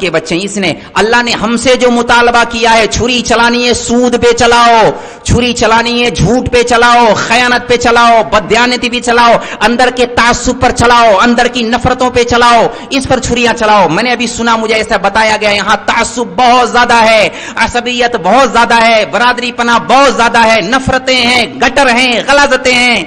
کے بچے. اس نے اللہ نے ہم سے جو مطالبہ کیا ہے, چھری چلانی ہے سود پہ چلاؤ, چھری چلانی ہے جھوٹ پہ چلاؤ, خیانت پہ چلاؤ, بددیانتی پہ چلاؤ, اندر کے تعصب پر چلاؤ, اندر کی نفرتوں پہ چلاؤ, اس پر چھریاں چلاؤ. میں نے ابھی سنا, مجھے ایسا بتایا گیا یہاں تعصب بہت زیادہ ہے, عصبیت بہت زیادہ ہے, برادری پناہ بہت زیادہ ہے, نفرتیں ہیں, گٹر ہیں, غلاظتیں ہیں.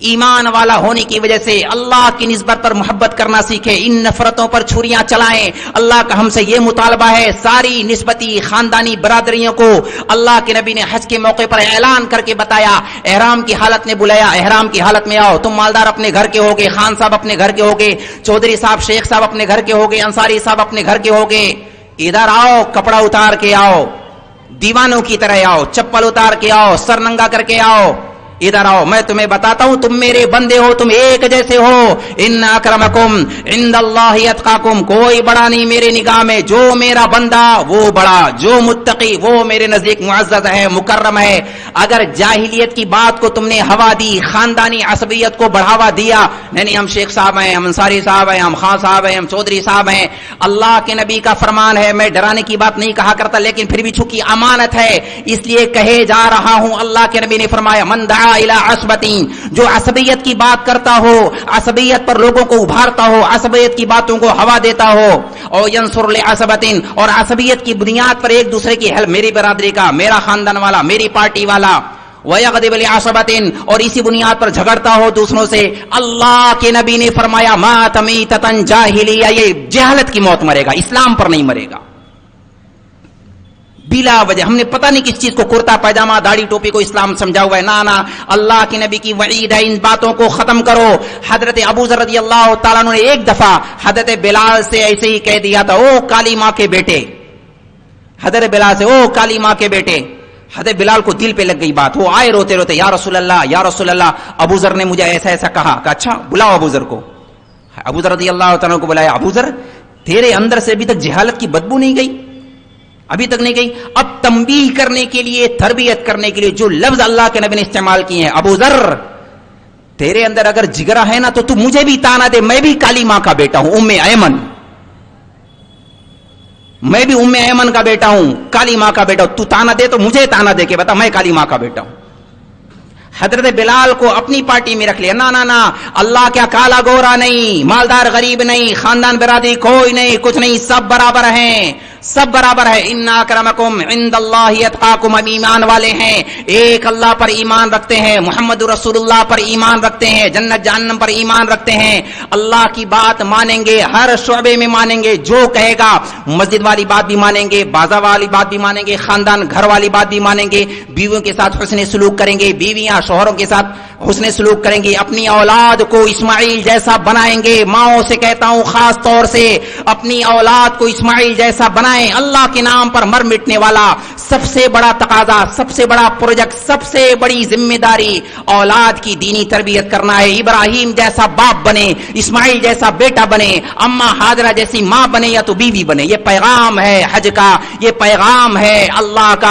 ایمان والا ہونے کی وجہ سے اللہ کی نسبت پر محبت کرنا سیکھے, ان نفرتوں پر چھریاں چلائیں. اللہ کا ہم سے یہ مطالبہ ہے. ساری نسبتی خاندانی برادریوں کو اللہ کے نبی نے حج کے موقع پر اعلان کر کے بتایا, احرام کی حالت میں بلایا, احرام کی حالت میں آؤ. تم مالدار اپنے گھر کے ہوگے, خان صاحب اپنے گھر کے ہوگے, چودھری صاحب شیخ صاحب اپنے گھر کے ہوگے, انصاری صاحب اپنے گھر کے ہوگے. ادھر آؤ, کپڑا اتار کے آؤ, دیوانوں کی طرح آؤ, چپل اتار کے آؤ, سر ننگا کر کے آؤ. ادھر آؤ, میں تمہیں بتاتا ہوں, تم میرے بندے ہو, تم ایک جیسے ہو. ان اکرمکم عند اللہ اتقاکم, کوئی بڑا نہیں میرے نگاہ میں. جو میرا بندہ وہ بڑا, جو متقی وہ میرے نزدیک معزز ہے, مکرم ہے. اگر جاہلیت کی بات کو تم نے ہوا دی, خاندانی عصبیت کو بڑھاوا دیا, نہیں ہم شیخ صاحب ہیں, ہم انصاری صاحب ہیں, ہم خان صاحب ہیں, ہم چودھری صاحب ہیں. اللہ کے نبی کا فرمان ہے, میں ڈرانے کی بات نہیں کہا کرتا, لیکن پھر بھی چونکہ امانت ہے اس لیے کہے جا رہا ہوں. اللہ کے نبی نے فرمایا, من دعا الى عصبتین, جو عصبیت کی بات کرتا ہو, عصبیت پر لوگوں کو ابھارتا ہو, عصبیت کی باتوں کو ہوا دیتا ہو, اور ینصر لعصبتین, اور عصبیت کی بنیاد پر ایک دوسرے کی ہیلپ, میری برادری کا, میرا خاندان والا, میری پارٹی والا, وَيَغْضِبُ لِعَصَبَةٍ, اور اسی بنیاد پر جھگڑتا ہو دوسروں سے. اللہ کے نبی نے فرمایا, مَاتَ مِیتَةً جَاہِلِیَّةً, یہ جہالت کی موت مرے گا, اسلام پر نہیں مرے گا. بلا وجہ ہم نے پتہ نہیں کس چیز کو کرتا پائجامہ داڑھی ٹوپی کو اسلام سمجھا ہوا ہے. نا اللہ کے نبی کی وعید ہے, ان باتوں کو ختم کرو. حضرت ابو ذر رضی اللہ تعالیٰ عنہ نے ایک دفعہ حضرت بلال سے ایسے ہی کہہ دیا تھا, او کالی ماں کے بیٹے. حضرت بلال سے, او کالی ماں کے بیٹے. حضرت بلال کو دل پہ لگ گئی بات, وہ آئے روتے روتے, یا رسول اللہ, یا رسول اللہ, ابو ذر نے مجھے ایسا ایسا کہا. کہ اچھا بلاؤ ابو ذر کو. ابو ذر رضی اللہ تعالیٰ کو بلایا. ابو ذر, تیرے اندر سے ابھی تک جہالت کی بدبو نہیں گئی, ابھی تک نہیں گئی. اب تنبیہ کرنے کے لیے, تربیت کرنے کے لیے جو لفظ اللہ کے نبی نے استعمال کیے ہیں, ابو ذر تیرے اندر اگر جگرا ہے نا تو مجھے بھی تانا دے, میں بھی کالی ماں کا بیٹا ہوں, ام ایمن, میں بھی ام ایمن کا بیٹا ہوں, کالی ماں کا بیٹا ہوں. تو تانا دے تو مجھے تانا دے کے بتا میں کالی ماں کا بیٹا ہوں. حضرت بلال کو اپنی پارٹی میں رکھ لیا. نا اللہ کیا کالا گورا نہیں, مالدار غریب نہیں, خاندان برادری کوئی نہیں, کچھ نہیں, سب برابر ہیں, سب برابر ہے. ان اکرمکم عند اللہ اتقاکم, ہم ایمان والے ہیں, ایک اللہ پر ایمان رکھتے ہیں, محمد رسول اللہ پر ایمان رکھتے ہیں, جنت جہنم پر ایمان رکھتے ہیں, اللہ کی بات مانیں گے, ہر شعبے میں مانیں گے, جو کہے گا. مسجد والی بات بھی مانیں گے, بازار والی بات بھی مانیں گے, خاندان گھر والی بات بھی مانیں گے, بیویوں کے ساتھ حسن سلوک کریں گے, بیویاں شوہروں کے ساتھ حسن سلوک کریں گے, اپنی اولاد کو اسماعیل جیسا بنائیں گے. ماؤں سے کہتا ہوں خاص طور سے, اپنی اولاد کو اسماعیل جیسا بنائیں. اللہ کے نام پر مر مٹنے والا سب سے بڑا تقاضا, سب سے بڑا پروجیکٹ, سب سے بڑی ذمہ داری اولاد کی دینی تربیت کرنا ہے. ابراہیم جیسا باپ بنے, اسماعیل جیسا بیٹا بنے, اما ہاجرہ جیسی ماں بنے, یا تو بیوی بنے. یہ پیغام ہے حج کا, یہ پیغام ہے اللہ کا.